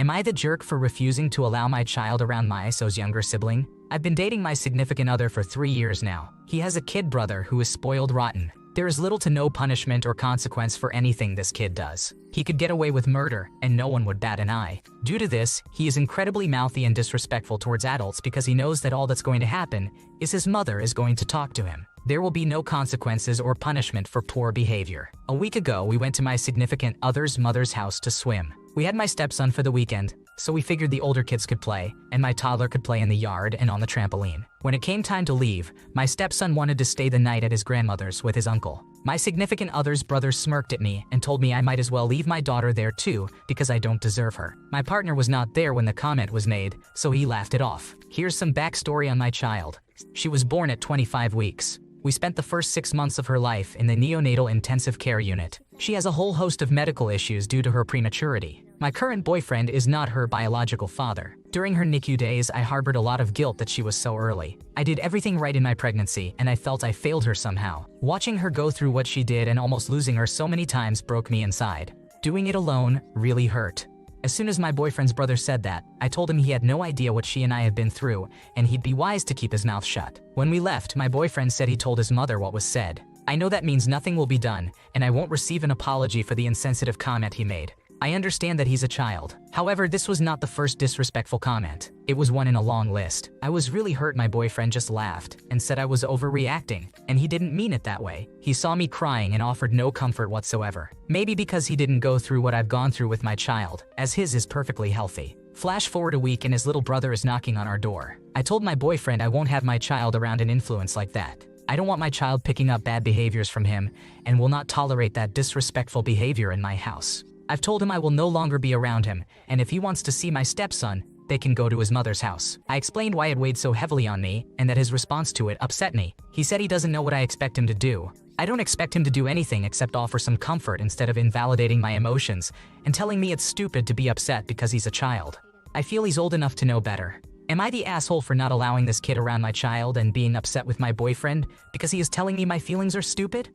Am I the jerk for refusing to allow my child around my so's younger sibling? I've been dating my significant other for 3 years now. He has a kid brother who is spoiled rotten. There is little to no punishment or consequence for anything this kid does. He could get away with murder, and no one would bat an eye. Due to this, he is incredibly mouthy and disrespectful towards adults because he knows that all that's going to happen is his mother is going to talk to him. There will be no consequences or punishment for poor behavior. A week ago, we went to my significant other's mother's house to swim. We had my stepson for the weekend, so we figured the older kids could play, and my toddler could play in the yard and on the trampoline. When it came time to leave, my stepson wanted to stay the night at his grandmother's with his uncle. My significant other's brother smirked at me and told me I might as well leave my daughter there too because I don't deserve her. My partner was not there when the comment was made, so he laughed it off. Here's some backstory on my child. She was born at 25 weeks. We spent the first 6 months of her life in the neonatal intensive care unit. She has a whole host of medical issues due to her prematurity. My current boyfriend is not her biological father. During her NICU days, I harbored a lot of guilt that she was so early. I did everything right in my pregnancy, and I felt I failed her somehow. Watching her go through what she did and almost losing her so many times broke me inside. Doing it alone really hurt. As soon as my boyfriend's brother said that, I told him he had no idea what she and I had been through, and he'd be wise to keep his mouth shut. When we left, my boyfriend said he told his mother what was said. I know that means nothing will be done, and I won't receive an apology for the insensitive comment he made. I understand that he's a child. However, this was not the first disrespectful comment. It was one in a long list. I was really hurt my boyfriend just laughed and said I was overreacting, and he didn't mean it that way. He saw me crying and offered no comfort whatsoever. Maybe because he didn't go through what I've gone through with my child, as his is perfectly healthy. Flash forward a week and his little brother is knocking on our door. I told my boyfriend I won't have my child around an influence like that. I don't want my child picking up bad behaviors from him and will not tolerate that disrespectful behavior in my house. I've told him I will no longer be around him, and if he wants to see my stepson, they can go to his mother's house. I explained why it weighed so heavily on me and that his response to it upset me. He said he doesn't know what I expect him to do. I don't expect him to do anything except offer some comfort instead of invalidating my emotions and telling me it's stupid to be upset because he's a child. I feel he's old enough to know better. Am I the asshole for not allowing this kid around my child and being upset with my boyfriend because he is telling me my feelings are stupid?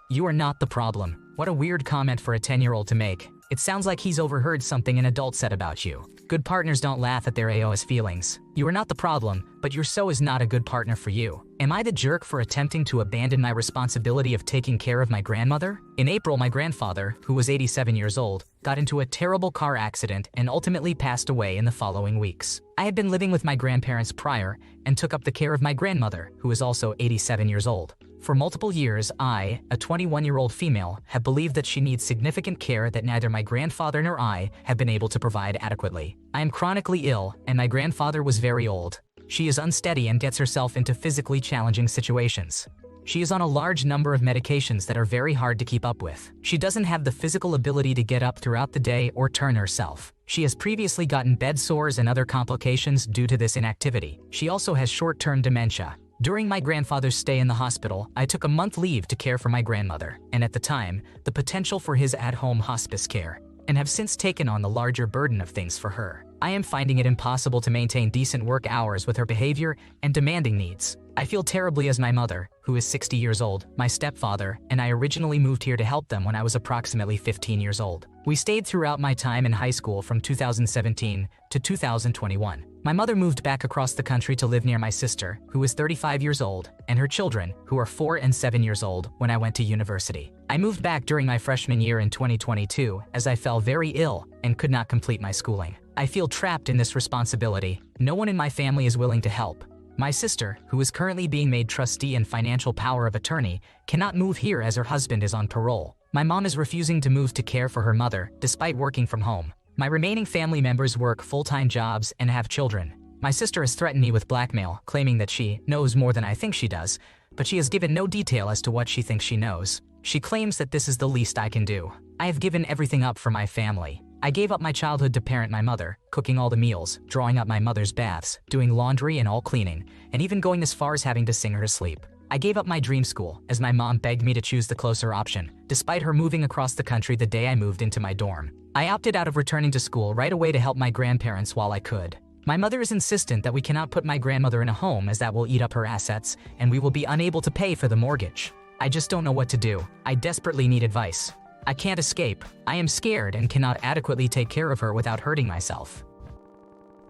You are not the problem. What a weird comment for a 10-year-old to make. It sounds like he's overheard something an adult said about you. Good partners don't laugh at their AO's feelings. You are not the problem, but your so is not a good partner for you. Am I the jerk for attempting to abandon my responsibility of taking care of my grandmother? In April, my grandfather, who was 87 years old, got into a terrible car accident and ultimately passed away in the following weeks. I had been living with my grandparents prior and took up the care of my grandmother, who is also 87 years old. For multiple years, I, a 21-year-old female, have believed that she needs significant care that neither my grandfather nor I have been able to provide adequately. I am chronically ill, and my grandfather was very old. She is unsteady and gets herself into physically challenging situations. She is on a large number of medications that are very hard to keep up with. She doesn't have the physical ability to get up throughout the day or turn herself. She has previously gotten bed sores and other complications due to this inactivity. She also has short-term dementia. During my grandfather's stay in the hospital, I took a month leave to care for my grandmother, and at the time, the potential for his at-home hospice care, and have since taken on the larger burden of things for her. I am finding it impossible to maintain decent work hours with her behavior and demanding needs. I feel terribly as my mother, who is 60 years old, my stepfather, and I originally moved here to help them when I was approximately 15 years old. We stayed throughout my time in high school from 2017 to 2021. My mother moved back across the country to live near my sister, who is 35 years old, and her children, who are 4 and 7 years old, when I went to university. I moved back during my freshman year in 2022 as I fell very ill and could not complete my schooling. I feel trapped in this responsibility. No one in my family is willing to help. My sister, who is currently being made trustee and financial power of attorney, cannot move here as her husband is on parole. My mom is refusing to move to care for her mother, despite working from home. My remaining family members work full-time jobs and have children. My sister has threatened me with blackmail, claiming that she knows more than I think she does, but she has given no detail as to what she thinks she knows. She claims that this is the least I can do. I have given everything up for my family. I gave up my childhood to parent my mother, cooking all the meals, drawing up my mother's baths, doing laundry and all cleaning, and even going as far as having to sing her to sleep. I gave up my dream school, as my mom begged me to choose the closer option, despite her moving across the country the day I moved into my dorm. I opted out of returning to school right away to help my grandparents while I could. My mother is insistent that we cannot put my grandmother in a home as that will eat up her assets, and we will be unable to pay for the mortgage. I just don't know what to do. I desperately need advice. I can't escape. I am scared and cannot adequately take care of her without hurting myself.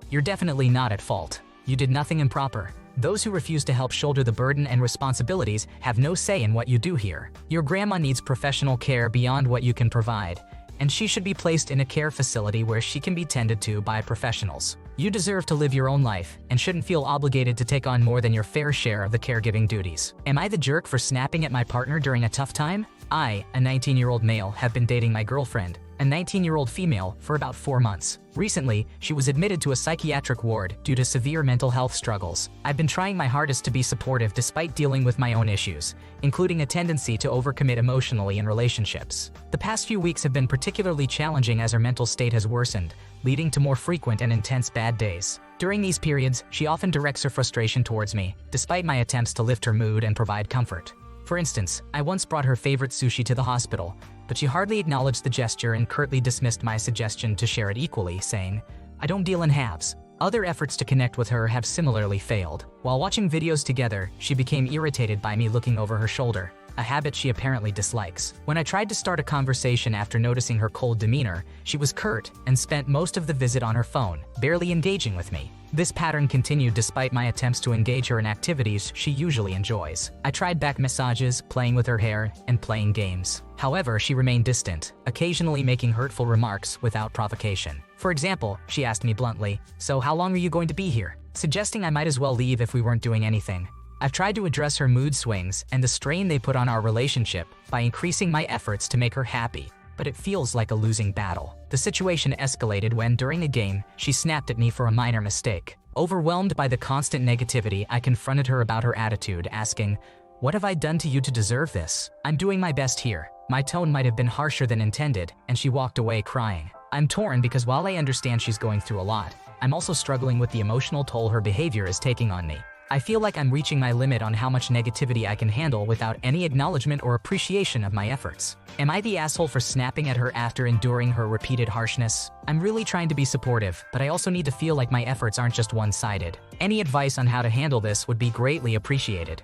You're definitely not at fault. You did nothing improper. Those who refuse to help shoulder the burden and responsibilities have no say in what you do here. Your grandma needs professional care beyond what you can provide, and she should be placed in a care facility where she can be tended to by professionals. You deserve to live your own life and shouldn't feel obligated to take on more than your fair share of the caregiving duties. Am I the jerk for snapping at my partner during a tough time? I, a 19-year-old male, have been dating my girlfriend, a 19-year-old female, for about 4 months. Recently, she was admitted to a psychiatric ward due to severe mental health struggles. I've been trying my hardest to be supportive despite dealing with my own issues, including a tendency to overcommit emotionally in relationships. The past few weeks have been particularly challenging as her mental state has worsened, leading to more frequent and intense bad days. During these periods, she often directs her frustration towards me, despite my attempts to lift her mood and provide comfort. For instance, I once brought her favorite sushi to the hospital, but she hardly acknowledged the gesture and curtly dismissed my suggestion to share it equally, saying, "I don't deal in halves." Other efforts to connect with her have similarly failed. While watching videos together, she became irritated by me looking over her shoulder, a habit she apparently dislikes. When I tried to start a conversation after noticing her cold demeanor, she was curt and spent most of the visit on her phone, barely engaging with me. This pattern continued despite my attempts to engage her in activities she usually enjoys. I tried back massages, playing with her hair, and playing games. However, she remained distant, occasionally making hurtful remarks without provocation. For example, she asked me bluntly, "So how long are you going to be here?" suggesting I might as well leave if we weren't doing anything. I've tried to address her mood swings and the strain they put on our relationship by increasing my efforts to make her happy, but it feels like a losing battle. The situation escalated when, during a game, she snapped at me for a minor mistake. Overwhelmed by the constant negativity, I confronted her about her attitude, asking, "What have I done to you to deserve this?" "I'm doing my best here." My tone might have been harsher than intended, and she walked away crying. I'm torn because while I understand she's going through a lot, I'm also struggling with the emotional toll her behavior is taking on me. I feel like I'm reaching my limit on how much negativity I can handle without any acknowledgement or appreciation of my efforts. Am I the asshole for snapping at her after enduring her repeated harshness? I'm really trying to be supportive, but I also need to feel like my efforts aren't just one-sided. Any advice on how to handle this would be greatly appreciated.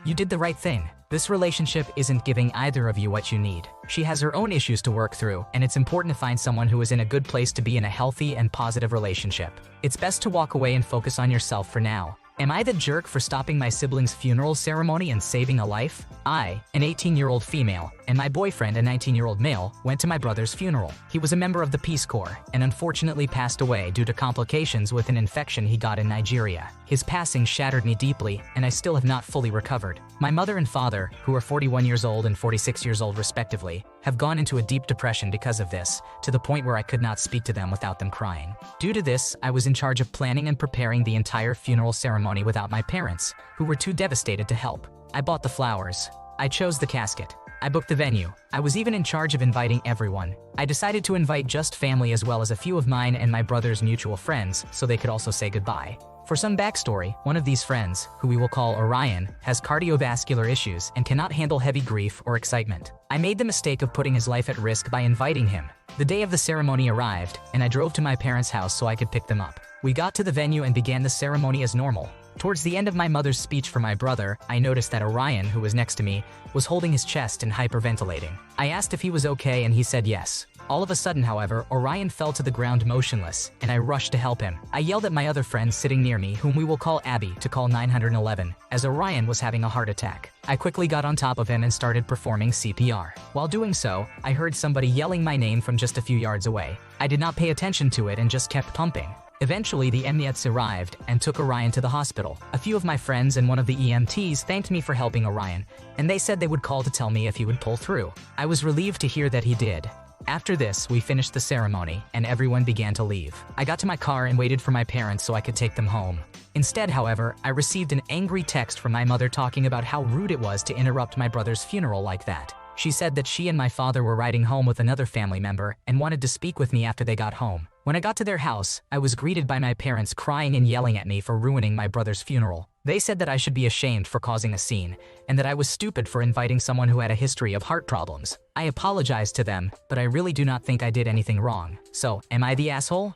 You did the right thing. This relationship isn't giving either of you what you need. She has her own issues to work through, and it's important to find someone who is in a good place to be in a healthy and positive relationship. It's best to walk away and focus on yourself for now. Am I the jerk for stopping my sibling's funeral ceremony and saving a life? I, an 18-year-old female, and my boyfriend, a 19-year-old male, went to my brother's funeral. He was a member of the Peace Corps and unfortunately passed away due to complications with an infection he got in Nigeria. His passing shattered me deeply, and I still have not fully recovered. My mother and father, who are 41 years old and 46 years old respectively, have gone into a deep depression because of this, to the point where I could not speak to them without them crying. Due to this, I was in charge of planning and preparing the entire funeral ceremony without my parents, who were too devastated to help. I bought the flowers. I chose the casket. I booked the venue. I was even in charge of inviting everyone. I decided to invite just family as well as a few of mine and my brother's mutual friends so they could also say goodbye. For some backstory, one of these friends, who we will call Orion, has cardiovascular issues and cannot handle heavy grief or excitement. I made the mistake of putting his life at risk by inviting him. The day of the ceremony arrived, and I drove to my parents' house so I could pick them up. We got to the venue and began the ceremony as normal. Towards the end of my mother's speech for my brother, I noticed that Orion, who was next to me, was holding his chest and hyperventilating. I asked if he was okay and he said yes. All of a sudden, however, Orion fell to the ground motionless, and I rushed to help him. I yelled at my other friend sitting near me, whom we will call Abby, to call 911, as Orion was having a heart attack. I quickly got on top of him and started performing CPR. While doing so, I heard somebody yelling my name from just a few yards away. I did not pay attention to it and just kept pumping. Eventually, the EMTs arrived and took Orion to the hospital. A few of my friends and one of the EMTs thanked me for helping Orion, and they said they would call to tell me if he would pull through. I was relieved to hear that he did. After this, we finished the ceremony, and everyone began to leave. I got to my car and waited for my parents so I could take them home. Instead, however, I received an angry text from my mother talking about how rude it was to interrupt my brother's funeral like that. She said that she and my father were riding home with another family member and wanted to speak with me after they got home. When I got to their house, I was greeted by my parents crying and yelling at me for ruining my brother's funeral. They said that I should be ashamed for causing a scene, and that I was stupid for inviting someone who had a history of heart problems. I apologized to them, but I really do not think I did anything wrong. So, am I the asshole?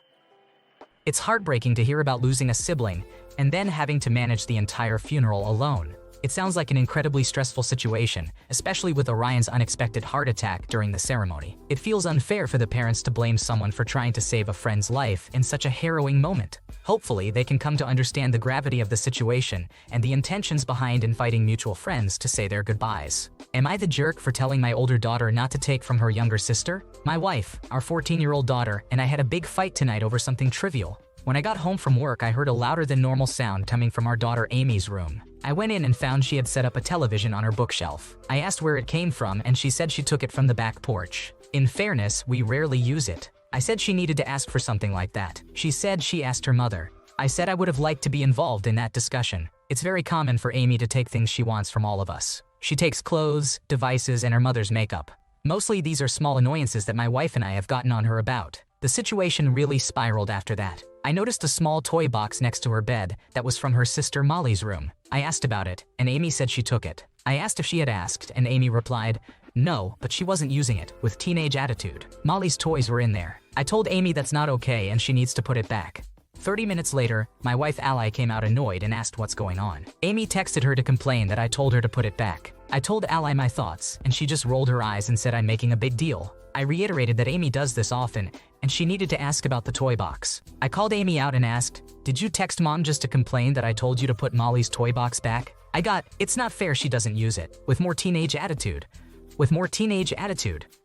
It's heartbreaking to hear about losing a sibling, and then having to manage the entire funeral alone. It sounds like an incredibly stressful situation, especially with Orion's unexpected heart attack during the ceremony. It feels unfair for the parents to blame someone for trying to save a friend's life in such a harrowing moment. Hopefully, they can come to understand the gravity of the situation and the intentions behind inviting mutual friends to say their goodbyes. Am I the jerk for telling my older daughter not to take from her younger sister? My wife, our 14-year-old daughter, and I had a big fight tonight over something trivial. When I got home from work, I heard a louder than normal sound coming from our daughter Amy's room. I went in and found she had set up a television on her bookshelf. I asked where it came from, and she said she took it from the back porch. In fairness, we rarely use it. I said she needed to ask for something like that. She said she asked her mother. I said I would have liked to be involved in that discussion. It's very common for Amy to take things she wants from all of us. She takes clothes, devices, and her mother's makeup. Mostly these are small annoyances that my wife and I have gotten on her about. The situation really spiraled after that. I noticed a small toy box next to her bed that was from her sister Molly's room. I asked about it, and Amy said she took it. I asked if she had asked, and Amy replied, no, but she wasn't using it, with teenage attitude. Molly's toys were in there. I told Amy that's not okay and she needs to put it back. 30 minutes later, my wife Ally came out annoyed and asked what's going on. Amy texted her to complain that I told her to put it back. I told Ally my thoughts, and she just rolled her eyes and said I'm making a big deal. I reiterated that Amy does this often, and she needed to ask about the toy box. I called Amy out and asked, did you text Mom just to complain that I told you to put Molly's toy box back? I got, it's not fair she doesn't use it, with more teenage attitude.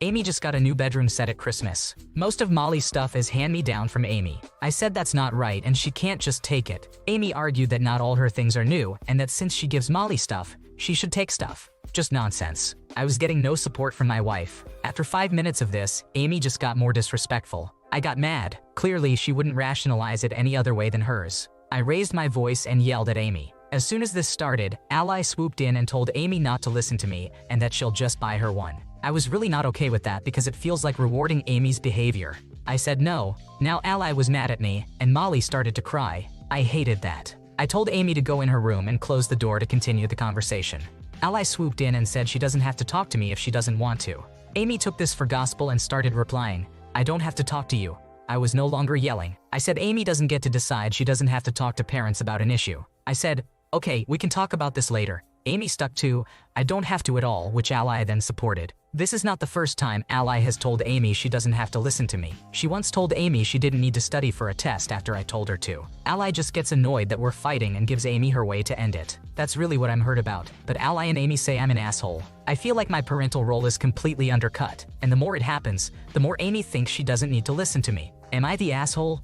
Amy just got a new bedroom set at Christmas. Most of Molly's stuff is hand-me-down from Amy. I said that's not right and she can't just take it. Amy argued that not all her things are new and that since she gives Molly stuff, she should take stuff. Just nonsense. I was getting no support from my wife. After 5 minutes of this, Amy just got more disrespectful. I got mad. Clearly, she wouldn't rationalize it any other way than hers. I raised my voice and yelled at Amy. As soon as this started, Ally swooped in and told Amy not to listen to me and that she'll just buy her one. I was really not okay with that because it feels like rewarding Amy's behavior. I said no. Now Ally was mad at me, and Molly started to cry. I hated that. I told Amy to go in her room and close the door to continue the conversation. Ally swooped in and said she doesn't have to talk to me if she doesn't want to. Amy took this for gospel and started replying, I don't have to talk to you. I was no longer yelling. I said Amy doesn't get to decide she doesn't have to talk to parents about an issue. I said, okay, we can talk about this later. Amy stuck to, I don't have to at all, which Ally then supported. This is not the first time Ally has told Amy she doesn't have to listen to me. She once told Amy she didn't need to study for a test after I told her to. Ally just gets annoyed that we're fighting and gives Amy her way to end it. That's really what I'm hurt about, but Ally and Amy say I'm an asshole. I feel like my parental role is completely undercut, and the more it happens, the more Amy thinks she doesn't need to listen to me. Am I the asshole?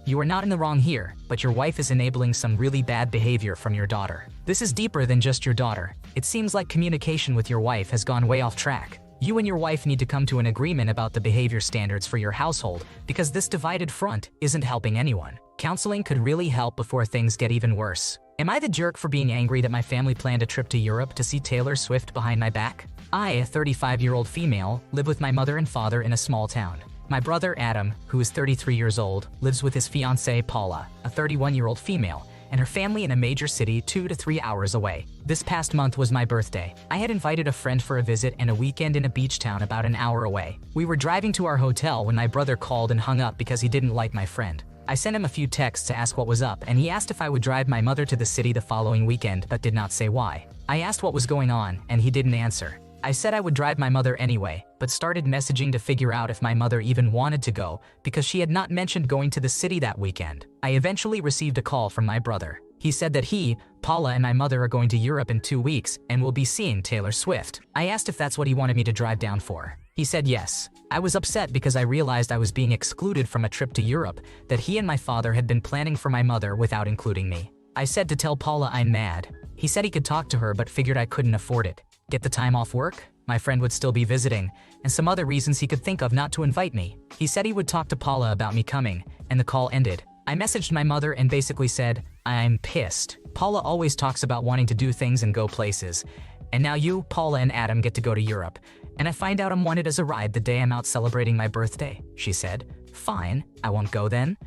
You are not in the wrong here, but your wife is enabling some really bad behavior from your daughter. This is deeper than just your daughter. It seems like communication with your wife has gone way off track. You and your wife need to come to an agreement about the behavior standards for your household because this divided front isn't helping anyone. Counseling could really help before things get even worse. Am I the jerk for being angry that my family planned a trip to Europe to see Taylor Swift behind my back? I, a 35-year-old female, live with my mother and father in a small town. My brother Adam, who is 33 years old, lives with his fiancée Paula, a 31-year-old female, and her family in a major city 2 to 3 hours away. This past month was my birthday. I had invited a friend for a visit and a weekend in a beach town about an hour away. We were driving to our hotel when my brother called and hung up because he didn't like my friend. I sent him a few texts to ask what was up, and he asked if I would drive my mother to the city the following weekend but did not say why. I asked what was going on, and he didn't answer. I said I would drive my mother anyway, but started messaging to figure out if my mother even wanted to go because she had not mentioned going to the city that weekend. I eventually received a call from my brother. He said that he, Paula, and my mother are going to Europe in 2 weeks and will be seeing Taylor Swift. I asked if that's what he wanted me to drive down for. He said yes. I was upset because I realized I was being excluded from a trip to Europe that he and my father had been planning for my mother without including me. I said to tell Paula I'm mad. He said he could talk to her but figured I couldn't afford it. Get the time off work? My friend would still be visiting, and some other reasons he could think of not to invite me. He said he would talk to Paula about me coming, and the call ended. I messaged my mother and basically said, I'm pissed. Paula always talks about wanting to do things and go places. And now you, Paula, and Adam get to go to Europe. And I find out I'm wanted as a ride the day I'm out celebrating my birthday. She said, fine, I won't go then.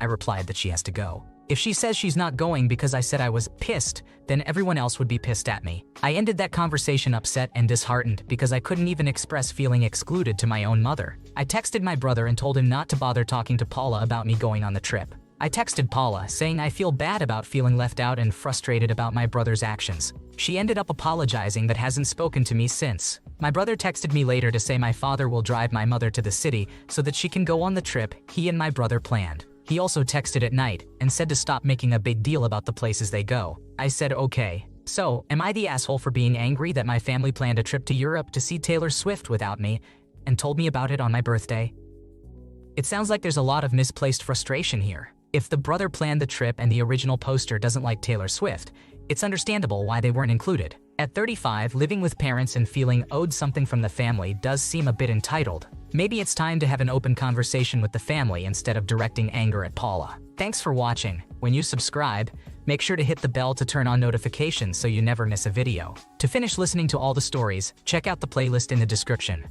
I replied that she has to go. If she says she's not going because I said I was pissed, then everyone else would be pissed at me. I ended that conversation upset and disheartened because I couldn't even express feeling excluded to my own mother. I texted my brother and told him not to bother talking to Paula about me going on the trip. I texted Paula, saying I feel bad about feeling left out and frustrated about my brother's actions. She ended up apologizing but hasn't spoken to me since. My brother texted me later to say my father will drive my mother to the city so that she can go on the trip he and my brother planned. He also texted at night and said to stop making a big deal about the places they go. I said okay. So, am I the asshole for being angry that my family planned a trip to Europe to see Taylor Swift without me and told me about it on my birthday? It sounds like there's a lot of misplaced frustration here. If the brother planned the trip and the original poster doesn't like Taylor Swift, it's understandable why they weren't included. At 35, living with parents and feeling owed something from the family does seem a bit entitled. Maybe it's time to have an open conversation with the family instead of directing anger at Paula. Thanks for watching. When you subscribe, make sure to hit the bell to turn on notifications so you never miss a video. To finish listening to all the stories, check out the playlist in the description.